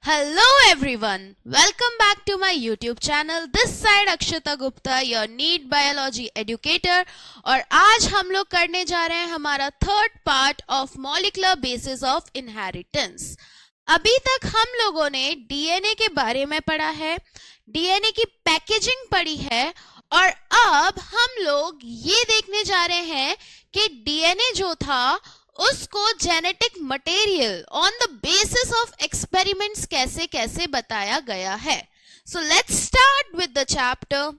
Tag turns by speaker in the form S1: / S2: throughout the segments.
S1: Hello everyone, welcome back to my YouTube channel. This side Akshata Gupta, your NEET biology educator. और आज हम लोग करने जा रहे हैं हमारा third part of molecular basis of inheritance. अभी तक हम लोगों ने डीएनए के बारे में पढ़ा है, डीएनए की पैकेजिंग पढ़ी है और अब हम लोग ये देखने जा रहे हैं कि डीएनए जो था उसको genetic material on the basis of experiments कैसे कैसे बताया गया है. So let's start with the chapter,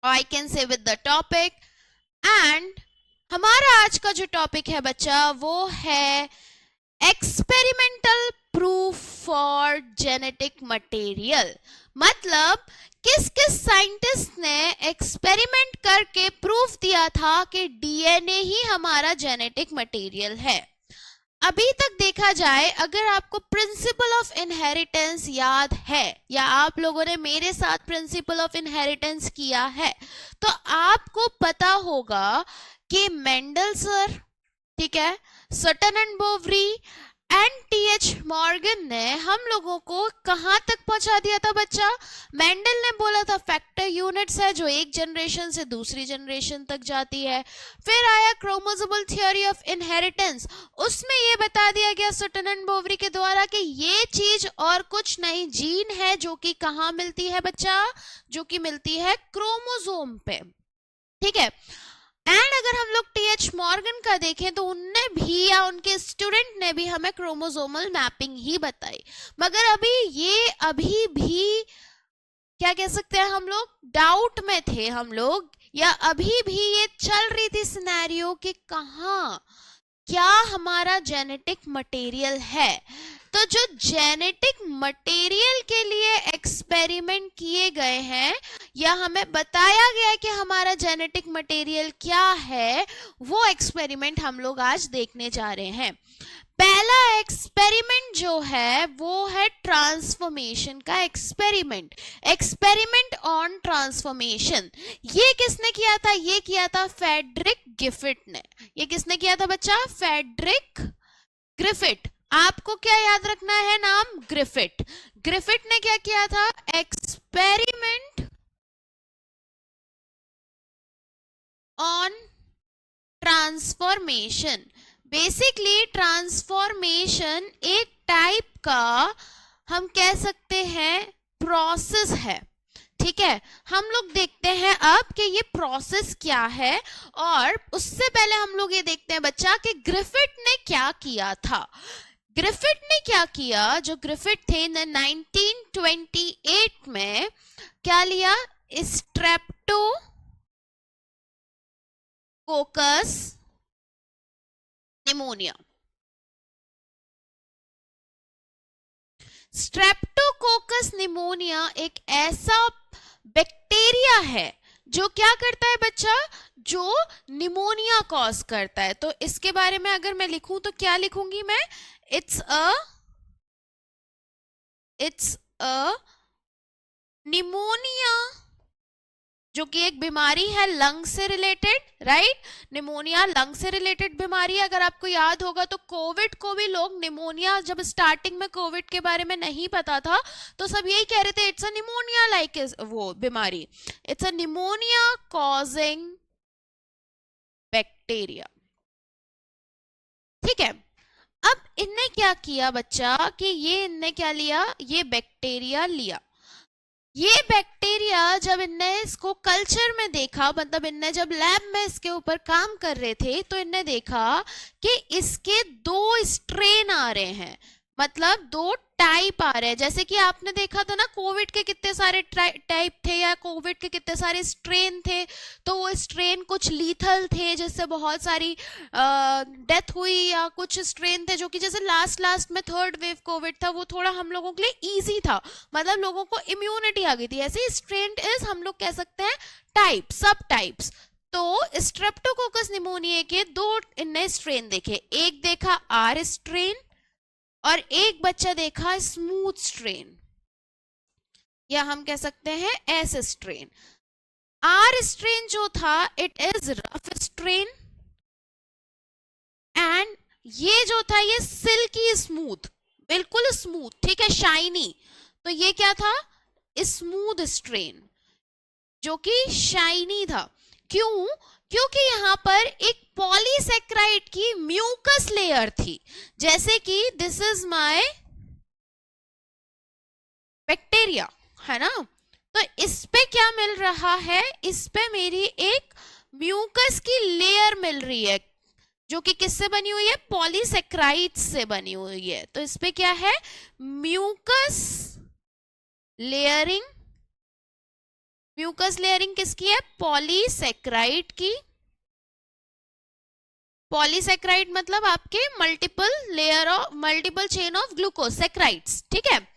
S1: I can say with the topic. And हमारा आज का जो टॉपिक है बच्चा वो है experimental proof for genetic material. मतलब किस किस साइंटिस्ट ने एक्सपेरिमेंट करके प्रूफ दिया था कि डीएनए ही हमारा जेनेटिक मटेरियल है. अभी तक देखा जाए, अगर आपको प्रिंसिपल ऑफ इनहेरिटेंस याद है या आप लोगों ने मेरे साथ प्रिंसिपल ऑफ इनहेरिटेंस किया है तो आपको पता होगा कि मेंडल सर, ठीक है, Sutton and Boveri and T H. Morgan ने हम लोगों को कहां तक पहुंचा दिया था बच्चा. मेंडल ने बोला था फैक्टर यूनिट्स है जो एक जनरेशन से दूसरी जनरेशन तक जाती है. फिर आया क्रोमोसोमल थ्योरी ऑफ इनहेरिटेंस, उसमें ये बता दिया गया सटन एंड बोवरी के द्वारा कि ये चीज और कुछ नहीं, जीन है जो कि कहां मिलती है बच्चा, जो कि मिलती है क्रोमोसोम पे. ठीक है. एंड अगर हम लोग टी.एच. मॉर्गन का देखें तो उनने भी या उनके स्टूडेंट ने भी हमें क्रोमोसोमल मैपिंग ही बताई. मगर अभी भी क्या कह सकते हैं, हम लोग डाउट में थे हम लोग, या अभी भी ये चल रही थी सिनेरियो कि कहाँ क्या हमारा जेनेटिक मटेरियल है. तो जो जेनेटिक मटेरियल के लिए एक्सपेरिमेंट किए गए हैं या हमें बताया गया है कि हमारा जेनेटिक मटेरियल क्या है, वो एक्सपेरिमेंट हम लोग आज देखने जा रहे हैं. पहला एक्सपेरिमेंट जो है वो है ट्रांसफॉर्मेशन का एक्सपेरिमेंट, एक्सपेरिमेंट ऑन ट्रांसफॉर्मेशन. ये किसने किया था? ये किया था फ्रेडरिक ग्रिफिथ ने. ये किसने किया था बच्चा? Frederick Griffith. आपको क्या याद रखना है नाम? ग्रिफिथ. ग्रिफिथ ने क्या किया था? Experiment on transformation. Basically transformation एक टाइप का हम कह सकते हैं प्रोसेस है. ठीक है, हम लोग देखते हैं अब कि ये प्रोसेस क्या है. और उससे पहले हम लोग ये देखते हैं बच्चा कि ग्रिफिथ ने क्या किया था. ग्रिफिथ ने क्या किया, जो ग्रिफिथ थे ने 1928 में क्या लिया? Streptococcus pneumonia. स्ट्रेप्टोकोकस निमोनिया एक ऐसा बैक्टीरिया है जो क्या करता है बच्चा? जो निमोनिया कॉज करता है. तो इसके बारे में अगर मैं लिखूं तो क्या लिखूंगी मैं? इट्स अ निमोनिया, जो कि एक बीमारी है लंग से रिलेटेड, राइट. निमोनिया लंग से रिलेटेड बीमारी है. अगर आपको याद होगा तो कोविड को भी लोग निमोनिया, जब स्टार्टिंग में कोविड के बारे में नहीं पता था तो सब यही कह रहे थे इट्स अ निमोनिया लाइक वो बीमारी, it's a pneumonia causing bacteria. ठीक है. अब इनने क्या किया बच्चा कि ये इनने क्या लिया? ये बैक्टीरिया लिया. ये बैक्टीरिया जब इनने इसको कल्चर में देखा, मतलब इनने जब लैब में इसके ऊपर काम कर रहे थे तो इनने देखा कि इसके दो स्ट्रेन आ रहे हैं, मतलब दो टाइप आ रहे हैं. जैसे कि आपने देखा था ना कोविड के कितने सारे टाइप थे या कोविड के कितने सारे स्ट्रेन थे. तो वो स्ट्रेन कुछ लीथल थे जिससे बहुत सारी डेथ हुई, या कुछ स्ट्रेन थे जो कि जैसे लास्ट में थर्ड वेव कोविड था वो थोड़ा हम लोगों के लिए इजी था, मतलब लोगों को इम्यूनिटी आ गई थी. ऐसे स्ट्रेन इज हम लोग कह सकते हैं टाइप, सब टाइप्स. तो स्ट्रेप्टोकोकस निमोनिया के दो इनने स्ट्रेन देखे. एक देखा आर स्ट्रेन और एक बच्चा देखा स्मूथ स्ट्रेन, या हम कह सकते हैं एस स्ट्रेन. आर स्ट्रेन जो था it is rough strain and ये जो था ये सिल्की स्मूथ, बिल्कुल स्मूथ, ठीक है, शाइनी। तो ये क्या था, स्मूथ स्ट्रेन, जो कि शाइनी था। क्यों? क्योंकि यहाँ पर एक पॉलीसेक्राइड की म्यूकस लेयर थी, जैसे कि दिस इज माय बैक्टीरिया, है ना। तो इस पे क्या मिल रहा है, इस पे मेरी एक म्यूकस की लेयर मिल रही है, जो कि किससे बनी हुई है, पॉलीसेक्राइड से बनी हुई है। तो इस पे क्या है, म्यूकस लेयरिंग। म्यूकस लेयरिंग किसकी है, पॉलीसेक्राइड की। पॉलीसेक्राइड मतलब आपके multiple layer of, multiple chain of glucose saccharides, ठीक है।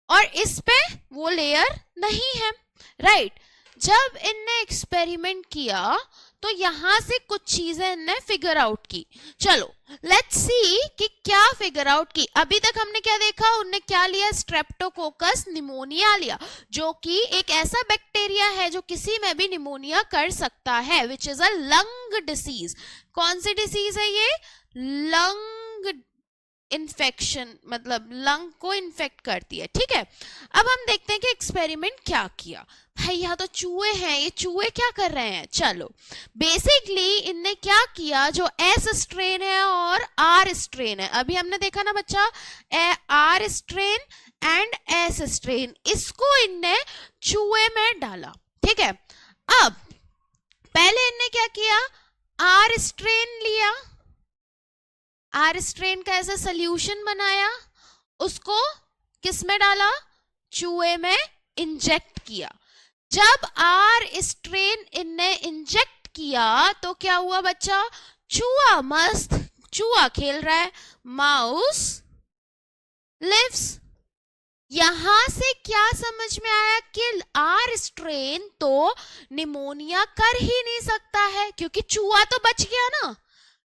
S1: और इस पे वो लेयर नहीं है, राइट। जब इनने एक्सपेरिमेंट किया तो यहां से कुछ चीजें इनने फिगर आउट की। चलो लेट्स सी कि क्या फिगर आउट की। अभी तक हमने क्या देखा, उनने क्या लिया, स्ट्रेप्टोकोकस निमोनिया लिया, जो कि एक ऐसा बैक्टीरिया है जो किसी में भी निमोनिया कर सकता है, which is a lung disease. कौन सी डिसीज है ये, लंग इन्फेक्शन, मतलब लंग को इन्फेक्ट करती है, ठीक है। अब हम देखते हैं कि एक्सपेरिमेंट क्या किया। भाई यहाँ तो चूहे हैं, ये चूहे क्या कर रहे हैं। चलो बेसिकली इनने क्या किया, जो एस स्ट्रेन है और आर स्ट्रेन है, अभी हमने देखा ना बच्चा, R strain and S strain, इसको इनने चूहे में डाला, ठीक है। अब पहले इनने क्या किया, आर स्ट्रेन लिया, आर स्ट्रेन का ऐसा सोल्यूशन बनाया, उसको किस में डाला, चूहे में इंजेक्ट किया। जब आर स्ट्रेन इनने इंजेक्ट किया तो क्या हुआ बच्चा, चूहा मस्त, चूहा खेल रहा है, माउस लिव्स। यहां से क्या समझ में आया कि आर स्ट्रेन तो निमोनिया कर ही नहीं सकता है, क्योंकि चूहा तो बच गया ना।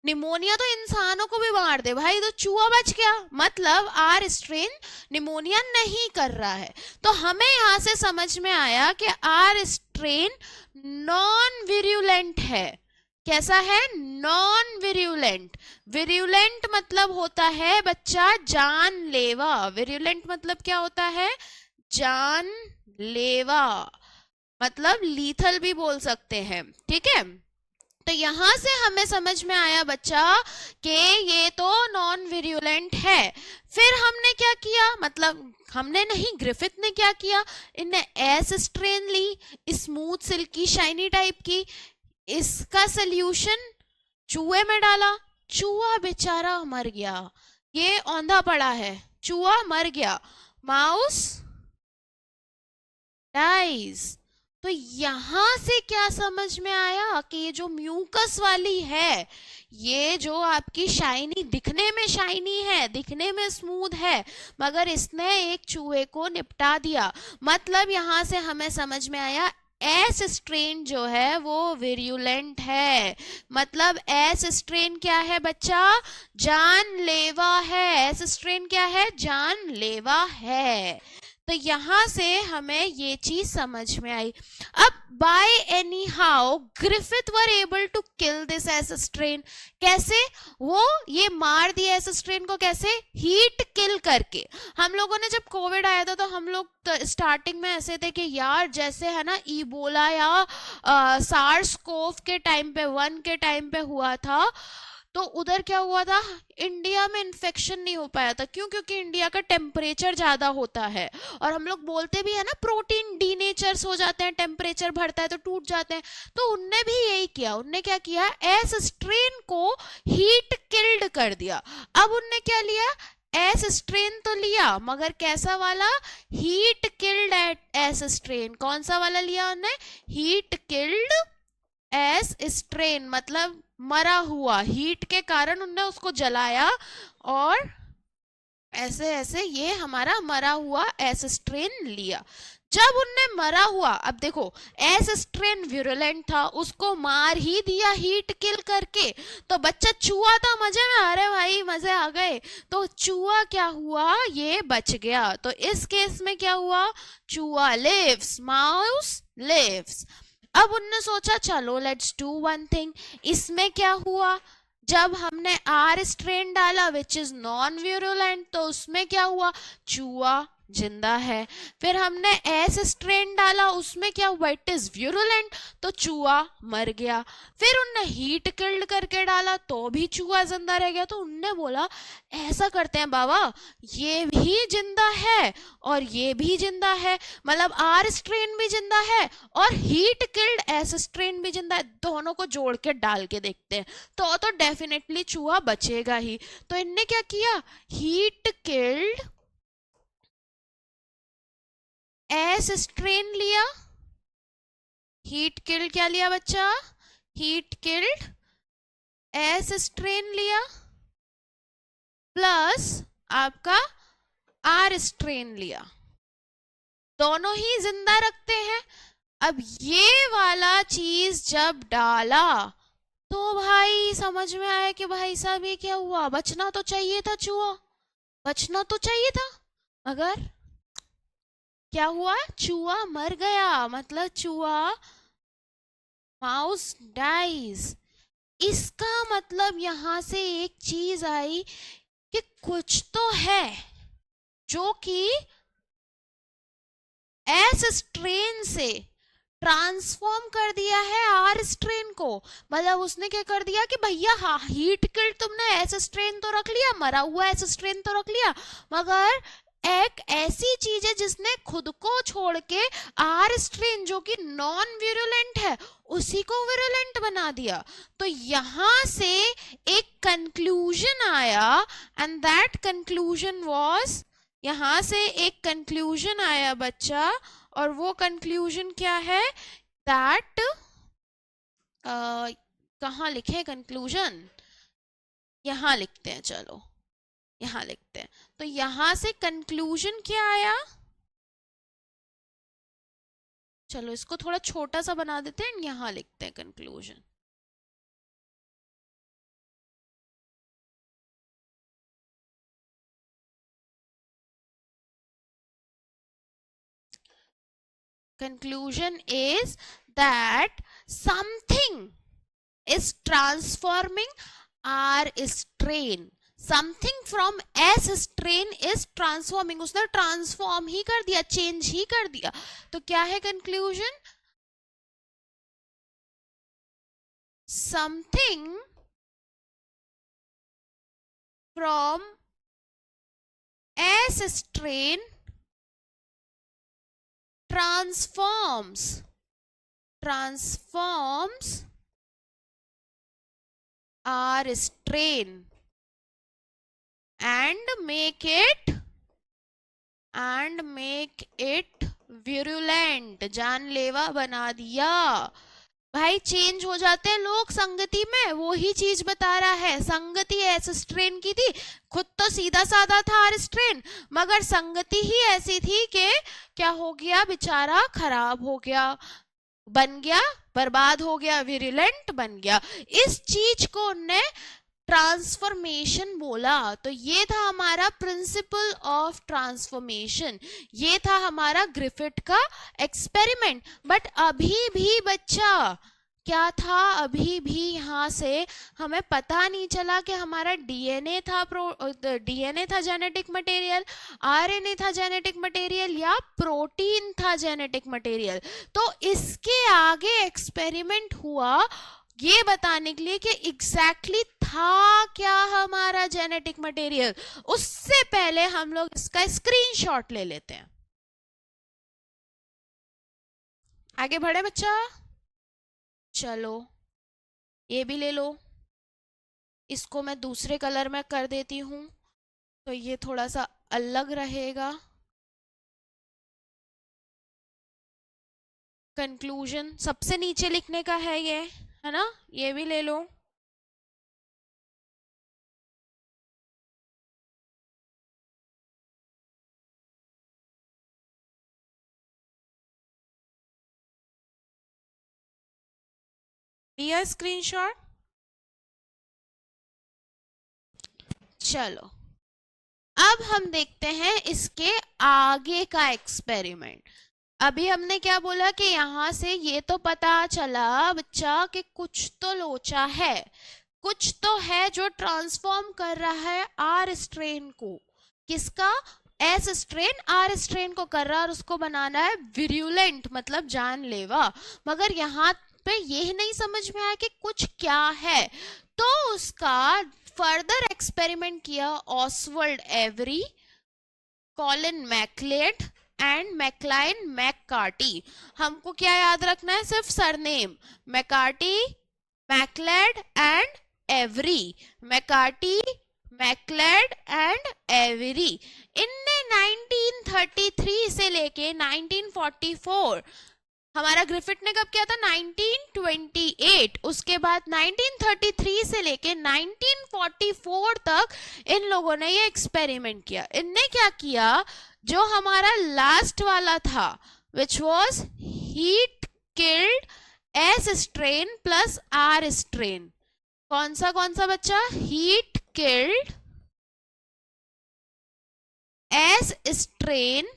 S1: निमोनिया तो इंसानों को भी मार दे भाई, तो चूहा बच गया, मतलब आर स्ट्रेन निमोनिया नहीं कर रहा है। तो हमें यहां से समझ में आया कि आर स्ट्रेन नॉन विरुलेंट है। कैसा है, नॉन विरुलेंट। विरुलेंट मतलब होता है बच्चा जानलेवा, विरुलेंट मतलब क्या होता है, जानलेवा, मतलब लीथल भी बोल सकते हैं, ठीक है। तो यहां से हमें समझ में आया बच्चा कि ये तो नॉन विरुलेंट है। फिर हमने क्या किया, मतलब हमने नहीं, ग्रिफिथ ने क्या किया, इनने एस स्ट्रेन ली, स्मूथ सिल्की शाइनी टाइप की, इसका सोल्यूशन चूहे में डाला, चूहा बेचारा मर गया, ये औंधा पड़ा है, चूहा मर गया, माउस डाइज। तो यहां से क्या समझ में आया कि ये जो म्यूकस वाली है, ये जो आपकी शाइनी, दिखने में शाइनी है, दिखने में स्मूथ है, मगर इसने एक चूहे को निपटा दिया। मतलब यहां से हमें समझ में आया एस स्ट्रेन जो है वो विरुलेंट है। मतलब एस स्ट्रेन क्या है बच्चा, जानलेवा है। एस स्ट्रेन क्या है, जानलेवा है। तो यहां से हमें ये चीज समझ में आई। अब by anyhow Griffith were able to kill this S strain. कैसे, वो ये मार दिया एस स्ट्रेन को, कैसे, हीट किल करके। हम लोगों ने जब कोविड आया था तो हम लोग स्टार्टिंग में ऐसे थे कि यार जैसे है ना इबोला या सार्स कोव के टाइम पे, 1 के टाइम पे हुआ था, तो उधर क्या हुआ था, इंडिया में इन्फेक्शन नहीं हो पाया था। क्यों? क्योंकि इंडिया का टेम्परेचर ज्यादा होता है, और हम लोग बोलते भी है ना प्रोटीन डीनेचर्स हो जाते हैं, टेम्परेचर बढ़ता है तो टूट जाते हैं। तो उनने भी यही किया, उनने क्या किया, एस स्ट्रेन को हीट किल्ड कर दिया। अब उनने क्या लिया, एस स्ट्रेन तो लिया, मगर कैसा वाला, हीट किल्ड एस स्ट्रेन। कौन सा वाला लिया उन्होंने, हीट किल्ड एस स्ट्रेन, मतलब मरा हुआ, हीट के कारण उनने उसको जलाया, और ऐसे ऐसे ये हमारा मरा हुआ एस स्ट्रेन लिया। जब उनने मरा हुआ, अब देखो एस स्ट्रेन विरुलेंट था, उसको मार ही दिया हीट किल करके, तो बच्चा चूहा था मजे में, अरे भाई मजे आ गए, तो चूहा क्या हुआ, ये बच गया। तो इस केस में क्या हुआ, चूहा लिव्स, माउस लिव्स। अब उनने सोचा चलो लेट्स डू वन थिंग, इसमें क्या हुआ, जब हमने आर स्ट्रेन डाला विच इज नॉन व्यूरुलेंट, तो उसमें क्या हुआ, चूहा जिंदा है। फिर हमने एस स्ट्रेन डाला, उसमें क्या हुआ, इट इज व्यूरुलेंट, तो चूहा मर गया। फिर उनने हीट किल्ड करके डाला तो भी चूहा जिंदा रह गया। तो उनने बोला ऐसा करते हैं बाबा, ये भी जिंदा है और ये भी जिंदा है, मतलब आर स्ट्रेन भी जिंदा है और हीट किल्ड एस स्ट्रेन भी जिंदा है, दोनों को जोड़ के डाल के देखते हैं तो डेफिनेटली चूहा बचेगा ही। तो इनने क्या किया, हीट किल्ड एस स्ट्रेन लिया, हीट किल्ड क्या लिया बच्चा, हीट किल्ड एस स्ट्रेन लिया, प्लस आपका आर स्ट्रेन लिया, दोनों ही जिंदा रखते हैं। अब ये वाला चीज जब डाला तो भाई समझ में आया कि भाई साहब ये क्या हुआ, बचना तो चाहिए था चूहा, बचना तो चाहिए था, मगर क्या हुआ, चूहा मर गया, मतलब चूहा, माउस डाइज। इसका मतलब यहां से एक चीज आई कि कुछ तो है जो कि एस स्ट्रेन से ट्रांसफॉर्म कर दिया है आर स्ट्रेन को। मतलब उसने क्या कर दिया कि भैया हाँ, हीट किल्ड तुमने एस स्ट्रेन तो रख लिया, मरा हुआ एस स्ट्रेन तो रख लिया, मगर एक ऐसी चीज है जिसने खुद को छोड़ के आर स्ट्रेन जो कि नॉन विरुलेंट है उसी को विरुलेंट बना दिया। तो यहां से एक कंक्लूजन आया एंड दैट कंक्लूजन वाज, यहां से एक कंक्लूजन आया बच्चा, और वो कंक्लूजन क्या है, दैट कहाँ लिखे कंक्लूजन, यहां लिखते हैं, चलो यहां लिखते हैं। तो यहां से कंक्लूजन क्या आया, चलो इसको थोड़ा छोटा सा बना देते हैं, यहां लिखते हैं conclusion. Conclusion is that something is transforming R strain, something from S strain is transforming, उसने ट्रांसफॉर्म ही कर दिया, चेंज ही कर दिया। तो क्या है conclusion, something from S strain transforms R strain and make it virulent, जानलेवा बना दिया। भाई चेंज हो जाते हैं लोग संगति में, वो ही चीज बता रहा है। संगति एस स्ट्रेन की थी, खुद तो सीधा साधा था आर स्ट्रेन, मगर संगति ही ऐसी थी कि क्या हो गया, बेचारा खराब हो गया, बन गया, बर्बाद हो गया, विरुलेंट बन गया। इस चीज को उन्होंने ट्रांसफॉर्मेशन बोला। तो ये था हमारा प्रिंसिपल ऑफ ट्रांसफॉर्मेशन, ये था हमारा ग्रिफिथ का एक्सपेरिमेंट। बट अभी भी बच्चा क्या था, अभी भी यहाँ से हमें पता नहीं चला कि हमारा डीएनए था जेनेटिक मटेरियल, आरएनए था जेनेटिक मटेरियल, या प्रोटीन था जेनेटिक मटेरियल। तो इसके आगे एक्सपेरिमेंट हुआ ये बताने के लिए कि एग्जैक्टली था क्या हमारा जेनेटिक मटेरियल। उससे पहले हम लोग इसका स्क्रीनशॉट ले लेते हैं। आगे बढ़े बच्चा, चलो ये भी ले लो, इसको मैं दूसरे कलर में कर देती हूं तो ये थोड़ा सा अलग रहेगा। कंक्लूजन सबसे नीचे लिखने का है ये, है ना, ये भी ले लो। लिया स्क्रीनशॉट, चलो अब हम देखते हैं इसके आगे का एक्सपेरिमेंट। अभी हमने क्या बोला कि यहां से ये तो पता चला बच्चा कि कुछ तो लोचा है, कुछ तो है जो ट्रांसफॉर्म कर रहा है आर स्ट्रेन को, किसका, एस स्ट्रेन आर स्ट्रेन को कर रहा है और उसको बनाना है विरुलेंट, मतलब जानलेवा। मगर यहाँ पे ये नहीं समझ में आया कि कुछ क्या है, तो उसका फर्दर एक्सपेरिमेंट किया Oswald Avery, Colin MacLeod and Maclyn McCarty. हमको क्या याद रखना है, सिर्फ surname, McCarty, MacLeod and Avery, McCarty, MacLeod and Avery. इनने 1933 से लेके 1944, हमारा ग्रिफिथ ने कब किया था 1928, उसके बाद 1933 से लेके 1944 तक इन लोगों ने ये एक्सपेरिमेंट किया। इनने क्या किया, जो हमारा लास्ट वाला था which was heat killed S strain plus R strain, कौन सा बच्चा, heat killed S strain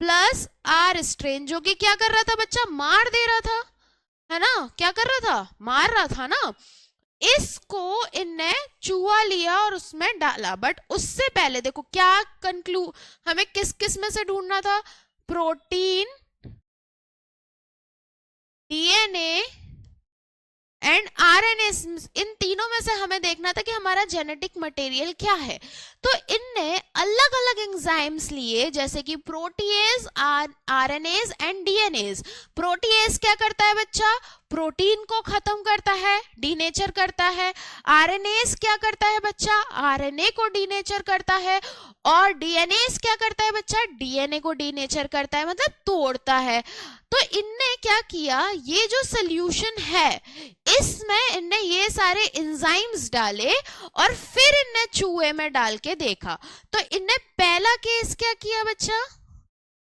S1: plus R strain, जो कि क्या कर रहा था बच्चा, मार दे रहा था, है ना, क्या कर रहा था, मार रहा था ना। इसको इनने चूहा लिया और उसमें डाला, बट उससे पहले देखो क्या हमें किस किस में से ढूंढना था, प्रोटीन, डीएनए एंड आरएनए, इन तीनों में से हमें देखना था कि हमारा जेनेटिक मटेरियल क्या है। तो इनने अलग अलग एंजाइम्स लिए, जैसे कि protease, RNase and DNAs. Protease क्या करता है बच्चा, प्रोटीन को खत्म करता है, डीनेचर करता है। आरएनएज क्या करता है बच्चा, आरएनए को डीनेचर करता है। और डीएनएज क्या करता है बच्चा, डीएनए को डीनेचर करता है, मतलब तोड़ता है। तो इनने क्या किया, ये जो सोल्यूशन है इसमें इनने ये सारे एंजाइम्स डाले और फिर इनने चूहे में डाल के देखा। तो इनने पहला केस क्या किया बच्चा,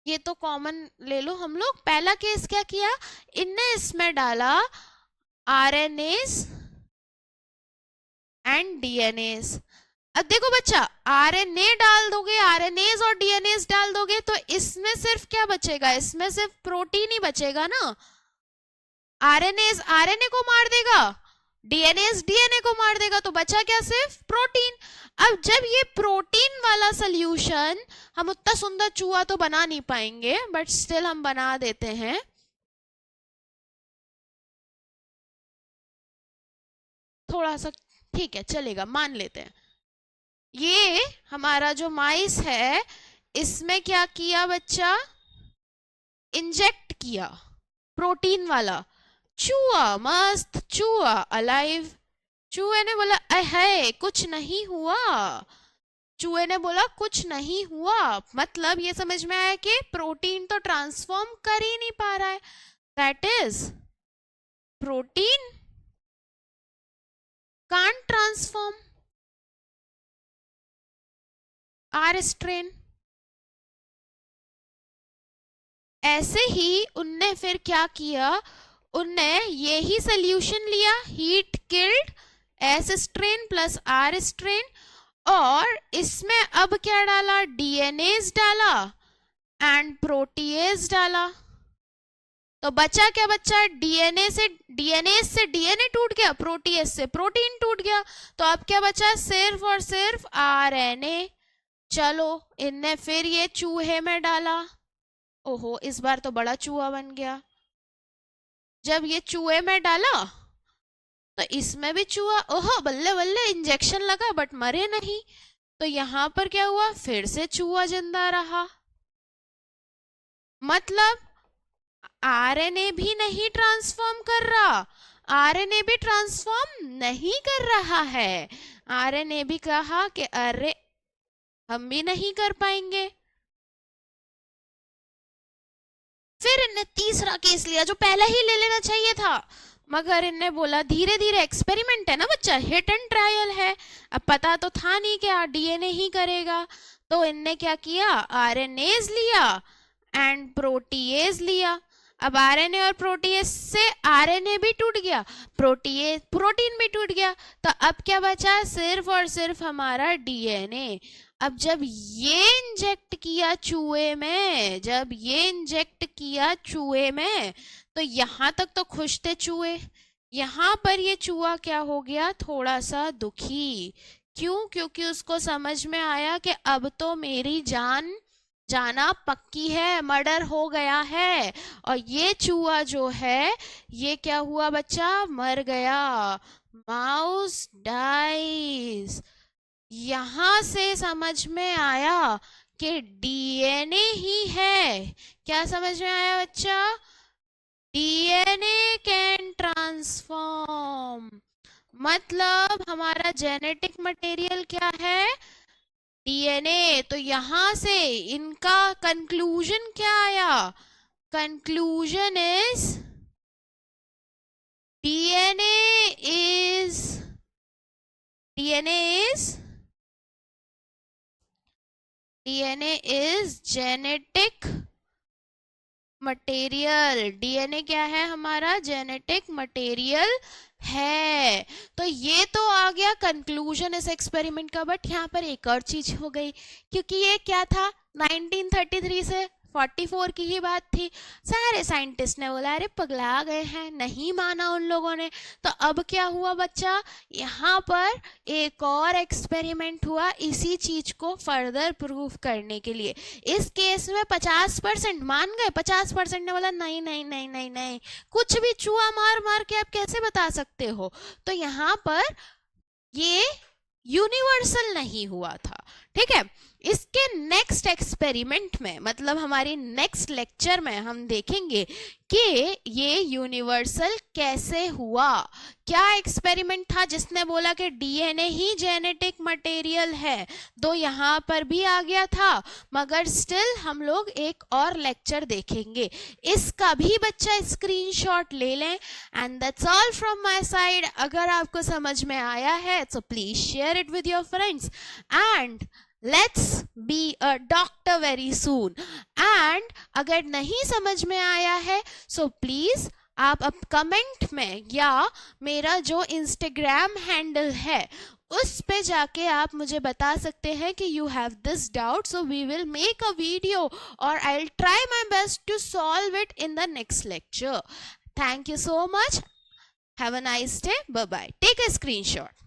S1: ये तो कॉमन ले लो हम लोग, पहला केस क्या किया, इनने इसमें डाला आरएनएस एंड डीएनएस। अब देखो बच्चा, आरएनए डाल दोगे, आरएनएस और डीएनएस डाल दोगे तो इसमें सिर्फ क्या बचेगा, इसमें सिर्फ प्रोटीन ही बचेगा ना। आरएनएस आरएनए को मार देगा, डीएनएस डीएनए को मार देगा, तो बचा क्या, सिर्फ प्रोटीन। अब जब ये प्रोटीन वाला सोल्यूशन, हम उतना सुंदर चूहा तो बना नहीं पाएंगे बट स्टिल हम बना देते हैं। थोड़ा सा ठीक है, चलेगा, मान लेते हैं। ये हमारा जो माइस है इसमें क्या किया बच्चा, इंजेक्ट किया प्रोटीन वाला, चूहा, मस्त चूहा अलाइव। चूहे ने बोला है कुछ नहीं हुआ, चूहे ने बोला कुछ नहीं हुआ, मतलब ये समझ में आया कि प्रोटीन तो ट्रांसफॉर्म कर ही नहीं पा रहा है, that is protein can't transform R strain. ऐसे ही उनने फिर क्या किया, उनने यही सोल्यूशन लिया, heat killed S strain plus R strain, और इसमें अब क्या डाला, डीएनएज डाला एंड प्रोटीएज डाला। तो बचा क्या बच्चा, डीएनए से डीएनए टूट गया, प्रोटीएज से प्रोटीन टूट गया, तो अब क्या बचा, सिर्फ और सिर्फ आरएनए। चलो इनने फिर ये चूहे में डाला, ओहो इस बार तो बड़ा चूहा बन गया। जब ये चूहे में डाला तो इसमें भी चूहा, ओहो बल्ले बल्ले, इंजेक्शन लगा बट मरे नहीं। तो यहां पर क्या हुआ, फिर से चूहा जिंदा रहा। मतलब आरएनए भी नहीं ट्रांसफॉर्म कर रहा, आरएनए भी ट्रांसफॉर्म नहीं कर रहा है। आरएनए भी कहा कि अरे हम भी नहीं कर पाएंगे। फिर इनने तीसरा केस लिया जो पहले ही ले लेना चाहिए था, मगर इनने बोला धीरे धीरे, एक्सपेरिमेंट है ना बच्चा, हिट एंड ट्रायल है, अब पता तो था नहीं कि डीएनए ही करेगा। तो इनने क्या किया, आरएनएज लिया एंड प्रोटीएज लिया। अब आरएनए और प्रोटीएज से आरएनए भी टूट गया, प्रोटीन भी टूट गया, तो अब क्या बचा, सिर्फ और सिर्फ हमारा डीएनए। अब जब ये इंजेक्ट किया चूहे में, जब ये इंजेक्ट किया चूहे में, तो यहां तक तो खुश थे चूहे यहाँ पर ये चूहा क्या हो गया, थोड़ा सा दुखी। क्यों? क्योंकि उसको समझ में आया कि अब तो मेरी जान जाना पक्की है, मर्डर हो गया है। और ये चूहा जो है, ये क्या हुआ बच्चा, मर गया। Mouse dies. यहाँ से समझ में आया कि डीएनए ही है। क्या समझ में आया बच्चा? डीएनए कैन ट्रांसफॉर्म, मतलब हमारा जेनेटिक मटेरियल क्या है, डीएनए। तो यहां से इनका कंक्लूजन क्या आया, conclusion is DNA is DNA is DNA is genetic material. DNA क्या है, हमारा जेनेटिक मटेरियल है। तो ये तो आ गया कंक्लूजन इस एक्सपेरिमेंट का। बट यहाँ पर एक और चीज हो गई, क्योंकि ये क्या था, 1933 से 44 की ही बात थी। सारे साइंटिस्ट ने बोला अरे पगला गए हैं, नहीं माना उन लोगों ने। तो अब क्या हुआ बच्चा, यहाँ पर एक और एक्सपेरिमेंट हुआ इसी चीज को फर्दर प्रूव करने के लिए। इस केस में 50% मान गए, 50% ने बोला नहीं नहीं नहीं नहीं नहीं, कुछ भी चूहा मार मार के आप कैसे बता सकते हो। तो यहाँ पर ये यूनिवर्सल नहीं हुआ था। ठीक है, इसके नेक्स्ट एक्सपेरिमेंट में, मतलब हमारी नेक्स्ट लेक्चर में हम देखेंगे कि ये यूनिवर्सल कैसे हुआ। क्या एक्सपेरिमेंट था जिसने बोला कि डीएनए ही जेनेटिक मटेरियल है। तो यहाँ पर भी आ गया था, मगर स्टिल हम लोग एक और लेक्चर देखेंगे। इसका भी बच्चा स्क्रीनशॉट ले लें। And that's all from my side. अगर आपको समझ में आया है तो please share it with your friends and let's be a doctor very soon. And अगर नहीं समझ में आया है सो प्लीज आप अब कमेंट में या मेरा जो इंस्टाग्राम हैंडल है उस पे जाके आप मुझे बता सकते हैं कि you have this doubt, so we will make a video और I will try my best to solve it in the next lecture. Thank you so much, have a nice day, bye bye, take a screenshot.